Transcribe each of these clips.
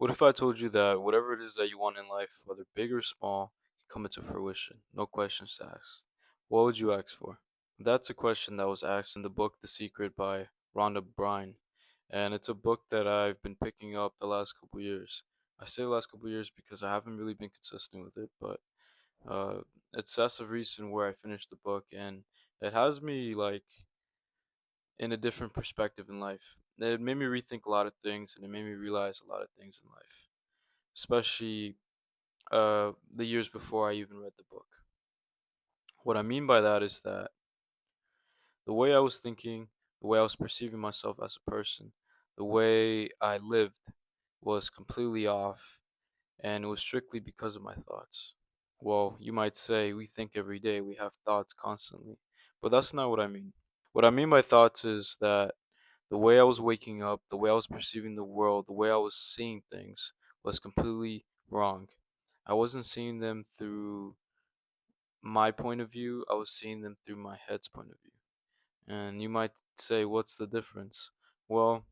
What if I told you that whatever it is that you want in life, whether big or small, can come into fruition? No questions asked. What would you ask for? That's a question that was asked in the book The Secret by Rhonda Bryan. And it's a book that I've been picking up the last couple years. I say the last couple years because I haven't really been consistent with it, but uh, it's as of recent where I finished the book, and it has me like in a different perspective in life. It made me rethink a lot of things, and it made me realize a lot of things in life, especially the years before I even read the book. What I mean by that is that the way I was thinking, the way I was perceiving myself as a person, the way I lived was completely off, and it was strictly because of my thoughts. Well, you might say we think every day, we have thoughts constantly, but that's not what I mean. What I mean by thoughts is that the way I was waking up, the way I was perceiving the world, the way I was seeing things was completely wrong. I wasn't seeing them through my point of view, I was seeing them through my head's point of view. And you might say, what's the difference? Well,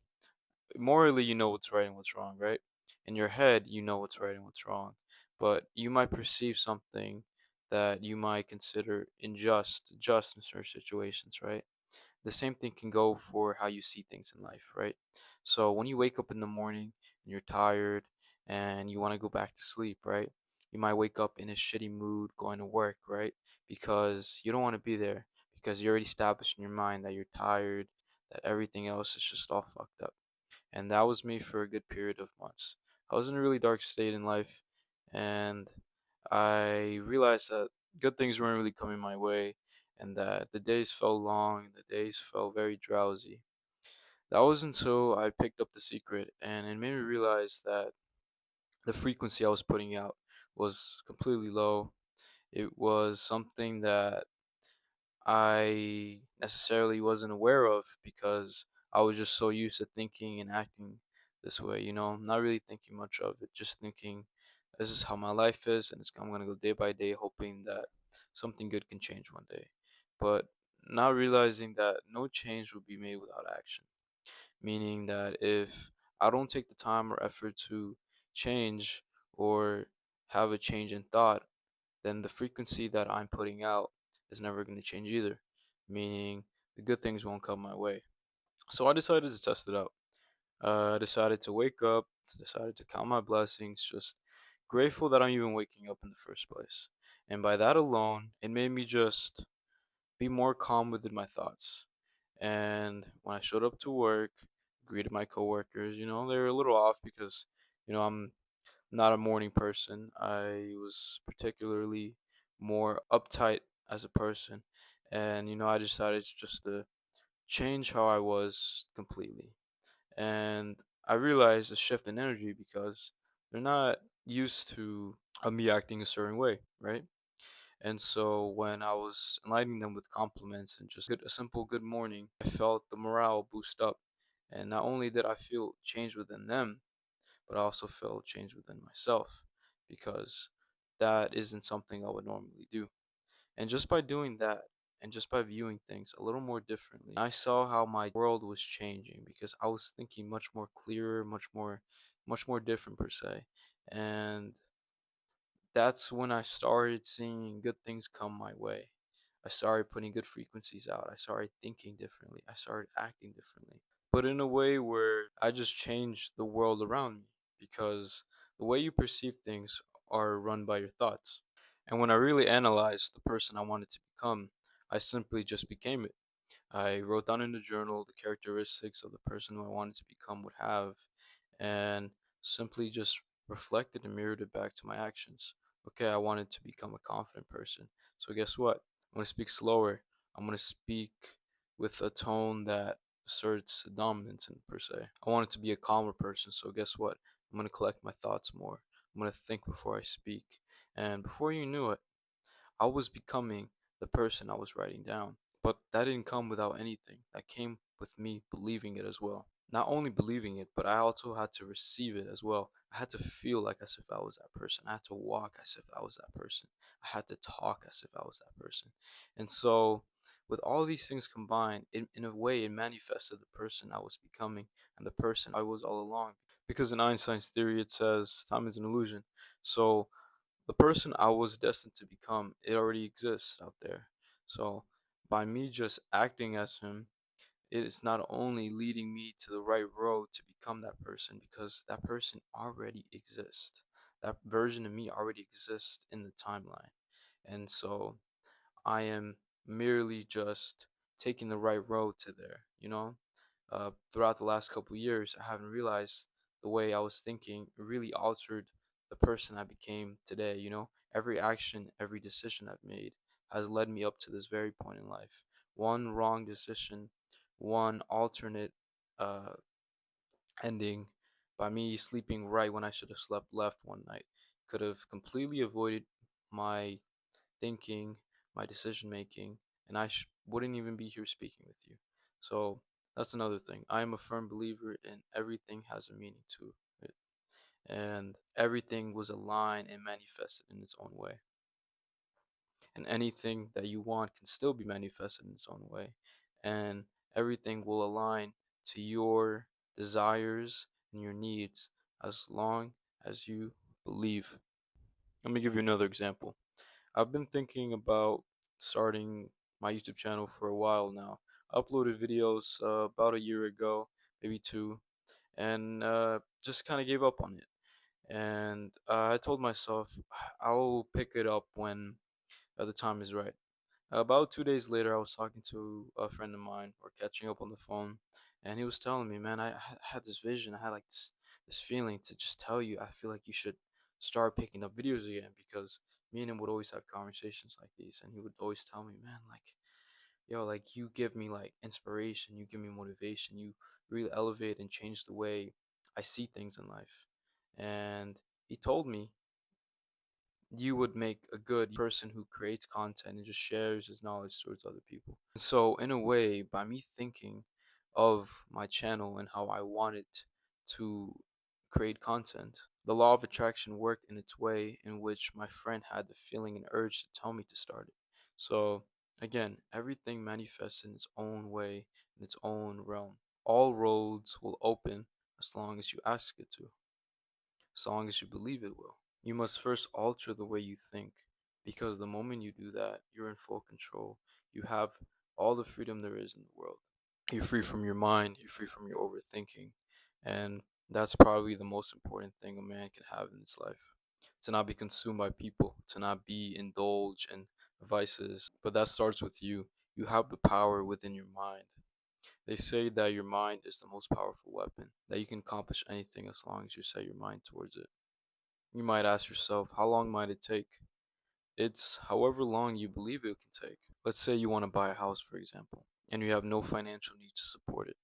morally, you know what's right and what's wrong, right? In your head, you know what's right and what's wrong. But you might perceive something that you might consider just in certain situations, right? The same thing can go for how you see things in life, right? So when you wake up in the morning and you're tired and you want to go back to sleep, right? You might wake up in a shitty mood going to work, right? Because you don't want to be there because you already established in your mind that you're tired, that everything else is just all fucked up. And that was me for a good period of months. I was in a really dark state in life, and I realized that good things weren't really coming my way, and that the days felt long and the days felt very drowsy. That was until I picked up The Secret, and it made me realize that the frequency I was putting out was completely low. It was something that I necessarily wasn't aware of because I was just so used to thinking and acting this way, not really thinking much of it, just thinking this is how my life is, and I'm gonna go day by day, hoping that something good can change one day, but not realizing that no change will be made without action. Meaning that if I don't take the time or effort to change or have a change in thought, then the frequency that I'm putting out is never going to change either, meaning the good things won't come my way. So I decided to test it out. I decided to wake up, decided to count my blessings, just grateful that I'm even waking up in the first place. And by that alone, it made me just be more calm within my thoughts. And when I showed up to work, greeted my coworkers, they were a little off because, I'm not a morning person. I was particularly more uptight as a person. And, I decided just to change how I was completely. And I realized a shift in energy because they're not used to me acting a certain way, right? And so when I was enlightening them with compliments and just a simple good morning, I felt the morale boost up. And not only did I feel change within them, but I also felt change within myself because that isn't something I would normally do. And just by doing that, and just by viewing things a little more differently, I saw how my world was changing because I was thinking much more clearer, much more different per se. And that's when I started seeing good things come my way. I started putting good frequencies out. I started thinking differently. I started acting differently. But in a way where I just changed the world around me because the way you perceive things are run by your thoughts. And when I really analyzed the person I wanted to become, I simply just became it. I wrote down in the journal the characteristics of the person who I wanted to become would have, and simply just reflected and mirrored it back to my actions. Okay, I wanted to become a confident person. So guess what? I'm going to speak slower. I'm going to speak with a tone that asserts dominance in per se. I wanted to be a calmer person. So guess what? I'm going to collect my thoughts more. I'm going to think before I speak. And before you knew it, I was becoming the person I was writing down. But that didn't come without anything. That came with me believing it as well. Not only believing it, but I also had to receive it as well. I had to feel like as if I was that person. I had to walk as if I was that person. I had to talk as if I was that person. And so, with all these things combined, in a way, it manifested the person I was becoming and the person I was all along. Because in Einstein's theory, it says time is an illusion. So the person I was destined to become, it already exists out there. So by me just acting as him, it is not only leading me to the right road to become that person, because that person already exists. That version of me already exists in the timeline. And so I am merely just taking the right road to there, you know? Throughout the last couple years, I haven't realized the way I was thinking really altered the person I became today, you know? Every action, every decision I've made has led me up to this very point in life. One wrong decision, one alternate uh, ending by me sleeping right when I should have slept left one night could have completely avoided my thinking, my decision making, and wouldn't even be here speaking with you. So that's another thing. I am a firm believer in everything has a meaning to it, and everything was aligned and manifested in its own way. And anything that you want can still be manifested in its own way, and everything will align to your desires and your needs as long as you believe. Let me give you another example. I've been thinking about starting my YouTube channel for a while now. I uploaded videos about a year ago, maybe two, and just kind of gave up on it. And I told myself I'll pick it up when the time is right. About 2 days later, I was talking to a friend of mine, or catching up on the phone, and he was telling me, man, had this vision. I had like this feeling to just tell you, I feel like you should start picking up videos again, because me and him would always have conversations like these, and he would always tell me, man, like, yo, like you give me like inspiration, you give me motivation, you really elevate and change the way I see things in life. And he told me you would make a good person who creates content and just shares his knowledge towards other people. So, in a way, by me thinking of my channel and how I wanted to create content, the law of attraction worked in its way, in which my friend had the feeling and urge to tell me to start it. So, again, everything manifests in its own way, in its own realm. All roads will open as long as you ask it to, as long as you believe it will. You must first alter the way you think, because the moment you do that, you're in full control. You have all the freedom there is in the world. You're free from your mind, you're free from your overthinking, and that's probably the most important thing a man can have in his life. To not be consumed by people, to not be indulged in vices, but that starts with you. You have the power within your mind. They say that your mind is the most powerful weapon, that you can accomplish anything as long as you set your mind towards it. You might ask yourself, how long might it take? It's however long you believe it can take. Let's say you want to buy a house, for example, and you have no financial need to support it.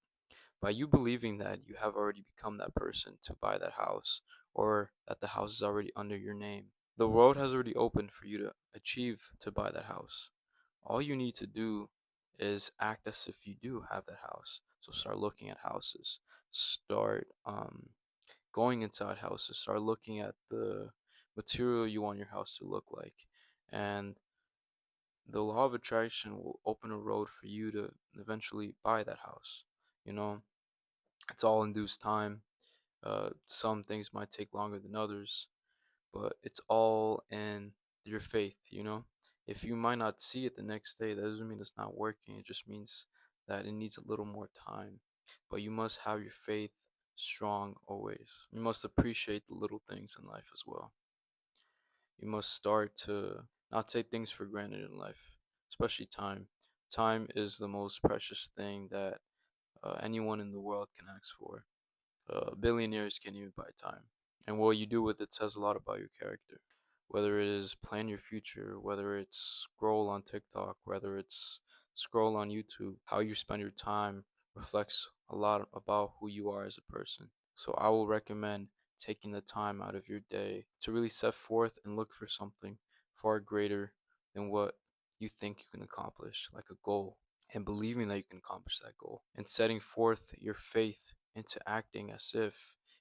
By you believing that, you have already become that person to buy that house, or that the house is already under your name. The road has already opened for you to achieve to buy that house. All you need to do is act as if you do have that house. So start looking at houses. Start going inside houses, start looking at the material you want your house to look like. And the law of attraction will open a road for you to eventually buy that house. You know, it's all in due time. Some things might take longer than others, but it's all in your faith, you know? If you might not see it the next day, that doesn't mean it's not working. It just means that it needs a little more time. But you must have your faith strong always. You must appreciate the little things in life as well. You must start to not take things for granted in life, especially time. Time is the most precious thing that anyone in the world can ask for. Billionaires can't even buy time. And what you do with it says a lot about your character. Whether it is plan your future, whether it's scroll on TikTok, whether it's scroll on YouTube, how you spend your time reflects a lot about who you are as a person. So I will recommend taking the time out of your day to really set forth and look for something far greater than what you think you can accomplish, like a goal, and believing that you can accomplish that goal, and setting forth your faith into acting as if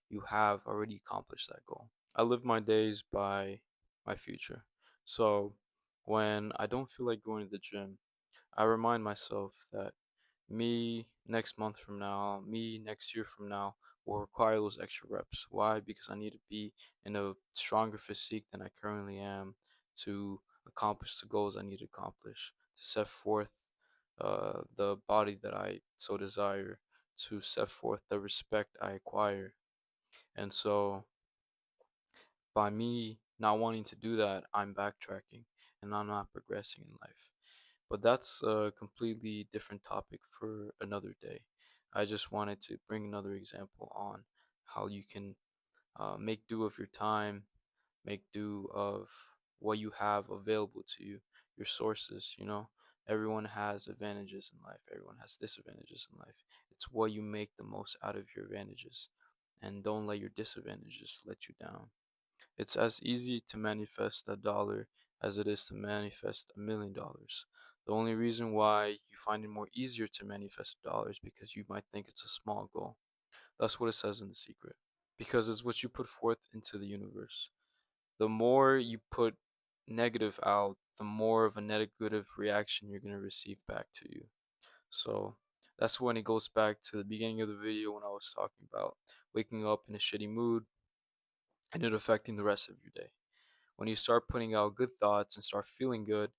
you have already accomplished that goal. I live my days by my future. So when I don't feel like going to the gym, I remind myself that me next month from now, me next year from now, will require those extra reps. Why? Because I need to be in a stronger physique than I currently am to accomplish the goals I need to accomplish, to set forth the body that I so desire, to set forth the respect I acquire. And so, by me not wanting to do that, I'm backtracking and I'm not progressing in life. But that's a completely different topic for another day. I just wanted to bring another example on how you can make do of your time, make do of what you have available to you, your sources. Everyone has advantages in life, everyone has disadvantages in life. It's what you make the most out of your advantages, and don't let your disadvantages let you down. It's as easy to manifest $1 as it is to manifest $1 million. The only reason why you find it more easier to manifest $1 is because you might think it's a small goal. That's what it says in The Secret. Because it's what you put forth into the universe. The more you put negative out, the more of a negative reaction you're going to receive back to you. So that's when it goes back to the beginning of the video when I was talking about waking up in a shitty mood and it affecting the rest of your day. When you start putting out good thoughts and start feeling good,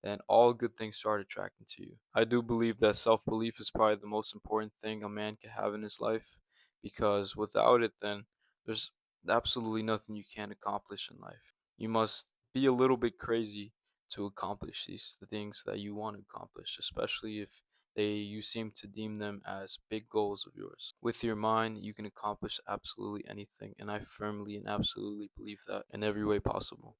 then all good things start attracting to you. I do believe that self belief is probably the most important thing a man can have in his life because without it, then there's absolutely nothing you can accomplish in life. You must be a little bit crazy to accomplish the things that you want to accomplish, especially if you seem to deem them as big goals of yours. With your mind, you can accomplish absolutely anything, and I firmly and absolutely believe that in every way possible.